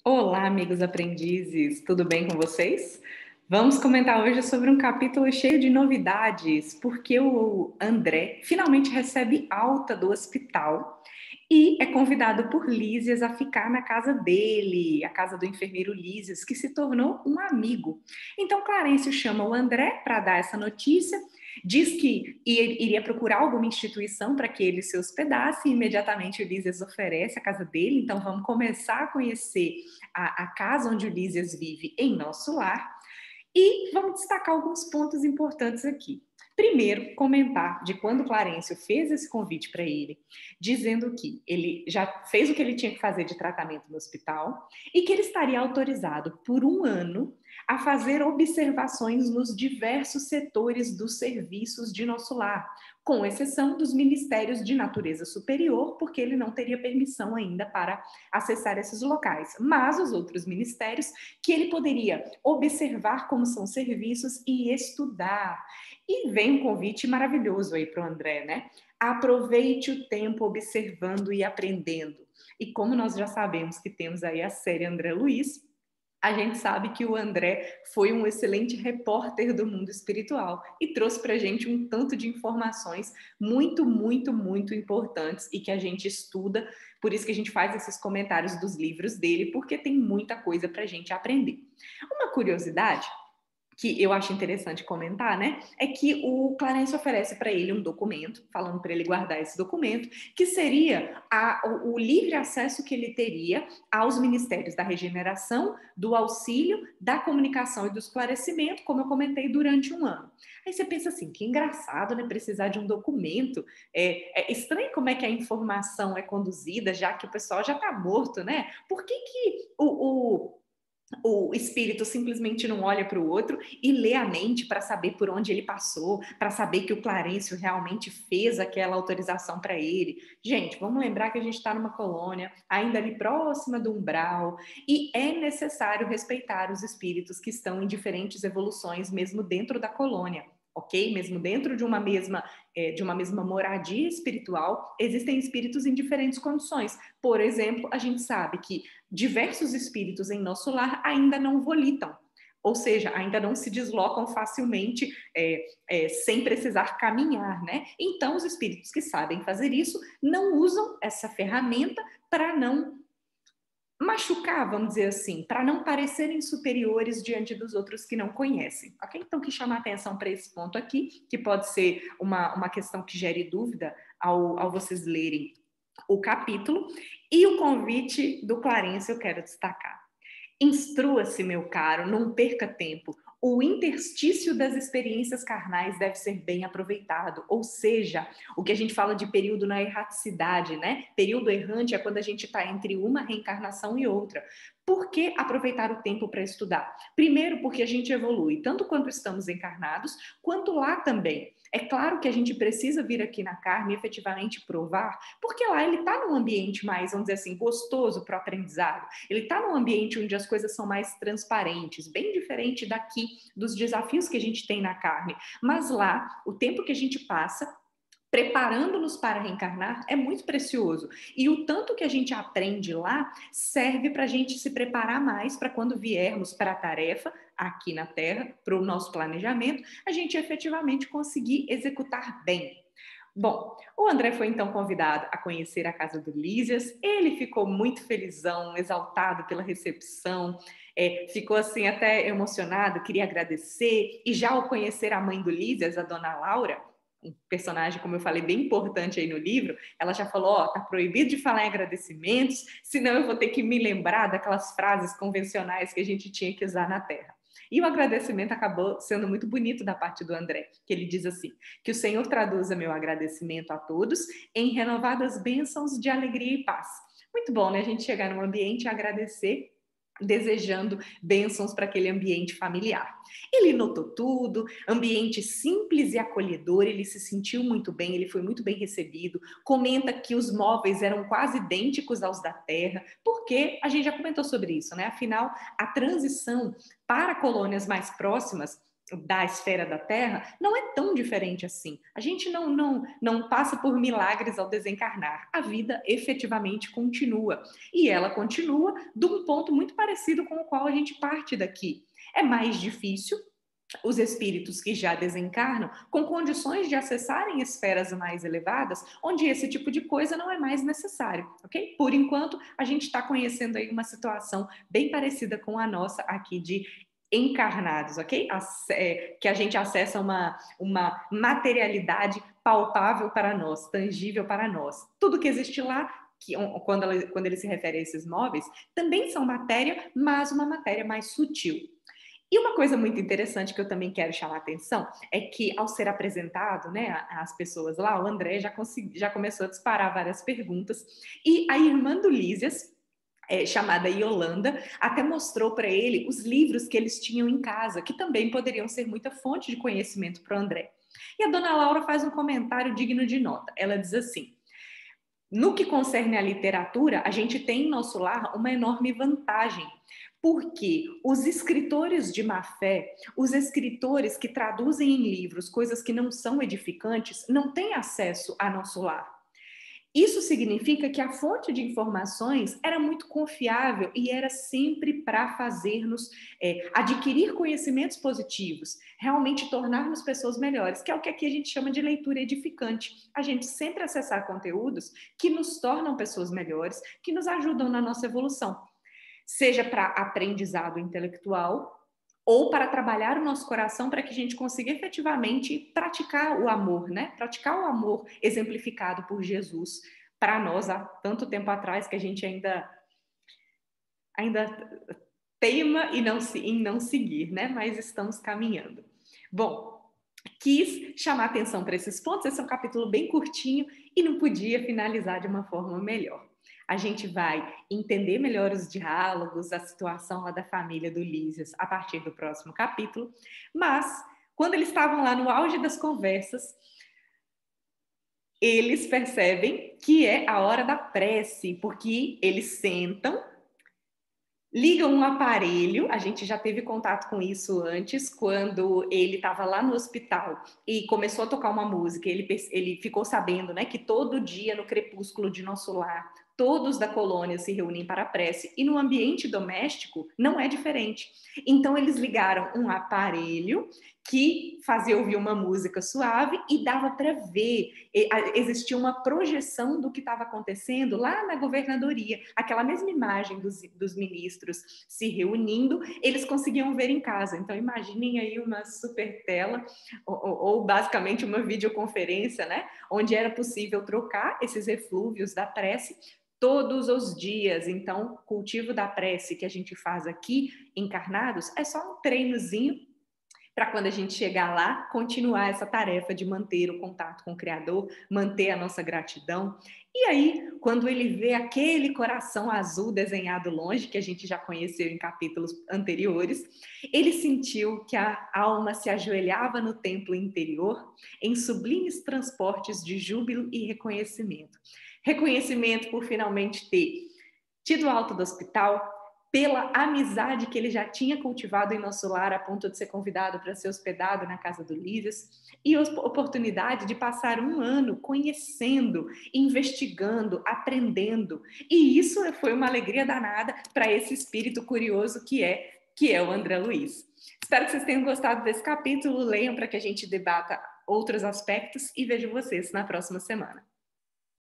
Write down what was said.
Olá, amigos aprendizes, tudo bem com vocês? Vamos comentar hoje sobre um capítulo cheio de novidades, porque o André finalmente recebe alta do hospital e é convidado por Lísias a ficar na casa dele, a casa do enfermeiro Lísias, que se tornou um amigo. Então, Clarencio chama o André para dar essa notícia, diz que iria procurar alguma instituição para que ele se hospedasse, e imediatamente o Lísias oferece a casa dele, então vamos começar a conhecer a casa onde o Lísias vive em nosso lar. E vamos destacar alguns pontos importantes aqui. Primeiro, comentar de quando Clarencio fez esse convite para ele, dizendo que ele já fez o que ele tinha que fazer de tratamento no hospital e que ele estaria autorizado por um ano a fazer observações nos diversos setores dos serviços de nosso lar, com exceção dos ministérios de natureza superior, porque ele não teria permissão ainda para acessar esses locais. Mas os outros ministérios que ele poderia observar como são serviços e estudar. E vem um convite maravilhoso aí para o André, né? Aproveite o tempo observando e aprendendo. E como nós já sabemos que temos aí a série André Luiz, a gente sabe que o André foi um excelente repórter do mundo espiritual e trouxe para a gente um tanto de informações muito, muito, muito importantes e que a gente estuda. Por isso que a gente faz esses comentários dos livros dele, porque tem muita coisa para a gente aprender. Uma curiosidade que eu acho interessante comentar, né, é que o Clarence oferece para ele um documento, falando para ele guardar esse documento, que seria o livre acesso que ele teria aos ministérios da regeneração, do auxílio, da comunicação e do esclarecimento, como eu comentei, durante um ano. Aí você pensa assim, que engraçado, né, precisar de um documento. É estranho como é que a informação é conduzida, já que o pessoal já está morto, né? Por que o espírito simplesmente não olha para o outro e lê a mente para saber por onde ele passou, para saber que o Clarencio realmente fez aquela autorização para ele? Gente, vamos lembrar que a gente está numa colônia, ainda ali próxima do umbral, e é necessário respeitar os espíritos que estão em diferentes evoluções, mesmo dentro da colônia. Ok? Mesmo dentro de uma mesma moradia espiritual, existem espíritos em diferentes condições. Por exemplo, a gente sabe que diversos espíritos em nosso lar ainda não volitam, ou seja, ainda não se deslocam facilmente sem precisar caminhar, né? Então, os espíritos que sabem fazer isso não usam essa ferramenta para não machucar, vamos dizer assim, para não parecerem superiores diante dos outros que não conhecem, ok? Então, que chama a atenção para esse ponto aqui, que pode ser uma questão que gere dúvida ao vocês lerem o capítulo, e o convite do Clarence eu quero destacar. Instrua-se, meu caro, não perca tempo. O interstício das experiências carnais deve ser bem aproveitado, ou seja, o que a gente fala de período na erraticidade, né? Período errante é quando a gente está entre uma reencarnação e outra. Por que aproveitar o tempo para estudar? Primeiro, porque a gente evolui, tanto quando estamos encarnados, quanto lá também. É claro que a gente precisa vir aqui na carne e efetivamente provar, porque lá ele está num ambiente mais, vamos dizer assim, gostoso para o aprendizado. Ele está num ambiente onde as coisas são mais transparentes, bem diferente daqui dos desafios que a gente tem na carne. Mas lá, o tempo que a gente passa preparando-nos para reencarnar é muito precioso. E o tanto que a gente aprende lá serve para a gente se preparar mais para quando viermos para a tarefa aqui na Terra, para o nosso planejamento, a gente efetivamente conseguir executar bem. Bom, o André foi então convidado a conhecer a casa do Lísias. Ele ficou muito felizão, exaltado pela recepção, ficou assim até emocionado, queria agradecer. E já ao conhecer a mãe do Lísias, a dona Laura, um personagem, como eu falei, bem importante aí no livro, ela já falou, ó, tá proibido de falar em agradecimentos, senão eu vou ter que me lembrar daquelas frases convencionais que a gente tinha que usar na Terra. E o agradecimento acabou sendo muito bonito da parte do André, que ele diz assim, que o Senhor traduza meu agradecimento a todos em renovadas bênçãos de alegria e paz. Muito bom, né? A gente chegar num ambiente e agradecer desejando bênçãos para aquele ambiente familiar. Ele notou tudo, ambiente simples e acolhedor, ele se sentiu muito bem, ele foi muito bem recebido, comenta que os móveis eram quase idênticos aos da Terra, porque a gente já comentou sobre isso, né? Afinal, a transição para colônias mais próximas da esfera da Terra não é tão diferente assim. A gente não passa por milagres ao desencarnar. A vida efetivamente continua. E ela continua de um ponto muito parecido com o qual a gente parte daqui. É mais difícil os espíritos que já desencarnam com condições de acessarem esferas mais elevadas, onde esse tipo de coisa não é mais necessário, ok? Por enquanto, a gente está conhecendo aí uma situação bem parecida com a nossa aqui de encarnados, ok? Que a gente acessa uma materialidade palpável para nós, tangível para nós. Tudo que existe lá, quando ele se refere a esses móveis, também são matéria, mas uma matéria mais sutil. E uma coisa muito interessante que eu também quero chamar a atenção é que, ao ser apresentado, né, às pessoas lá, o André já começou a disparar várias perguntas, e a irmã do Lísias, chamada Yolanda, até mostrou para ele os livros que eles tinham em casa, que também poderiam ser muita fonte de conhecimento para o André. E a dona Laura faz um comentário digno de nota. Ela diz assim: no que concerne à literatura, a gente tem em nosso lar uma enorme vantagem, porque os escritores de má fé, os escritores que traduzem em livros coisas que não são edificantes, não têm acesso a nosso lar. Isso significa que a fonte de informações era muito confiável e era sempre para fazer-nos adquirir conhecimentos positivos, realmente tornar-nos pessoas melhores, que é o que aqui a gente chama de leitura edificante. A gente sempre acessar conteúdos que nos tornam pessoas melhores, que nos ajudam na nossa evolução, seja para aprendizado intelectual ou para trabalhar o nosso coração para que a gente consiga efetivamente praticar o amor, né? Praticar o amor exemplificado por Jesus para nós há tanto tempo atrás que a gente ainda teima em não seguir, né? Mas estamos caminhando. Bom, quis chamar atenção para esses pontos. Esse é um capítulo bem curtinho e não podia finalizar de uma forma melhor. A gente vai entender melhor os diálogos, a situação lá da família do Lísias a partir do próximo capítulo, mas quando eles estavam lá no auge das conversas, eles percebem que é a hora da prece, porque eles sentam, ligam um aparelho, a gente já teve contato com isso antes, quando ele estava lá no hospital e começou a tocar uma música, ele ficou sabendo, né, que todo dia no crepúsculo de nosso lar, todos da colônia se reúnem para a prece, e no ambiente doméstico não é diferente. Então eles ligaram um aparelho que fazia ouvir uma música suave e dava para ver, existia uma projeção do que estava acontecendo lá na governadoria, aquela mesma imagem dos ministros se reunindo, eles conseguiam ver em casa. Então imaginem aí uma super tela, ou basicamente uma videoconferência, né, onde era possível trocar esses eflúvios da prece todos os dias. Então, o cultivo da prece que a gente faz aqui, encarnados, é só um treinozinho para quando a gente chegar lá, continuar essa tarefa de manter o contato com o Criador, manter a nossa gratidão. E aí, quando ele vê aquele coração azul desenhado longe, que a gente já conheceu em capítulos anteriores, ele sentiu que a alma se ajoelhava no templo interior em sublimes transportes de júbilo e reconhecimento. Reconhecimento por finalmente ter tido alta do hospital, pela amizade que ele já tinha cultivado em nosso lar a ponto de ser convidado para ser hospedado na casa do Lísias, e a oportunidade de passar um ano conhecendo, investigando, aprendendo. E isso foi uma alegria danada para esse espírito curioso que é o André Luiz. Espero que vocês tenham gostado desse capítulo, leiam para que a gente debata outros aspectos e vejo vocês na próxima semana.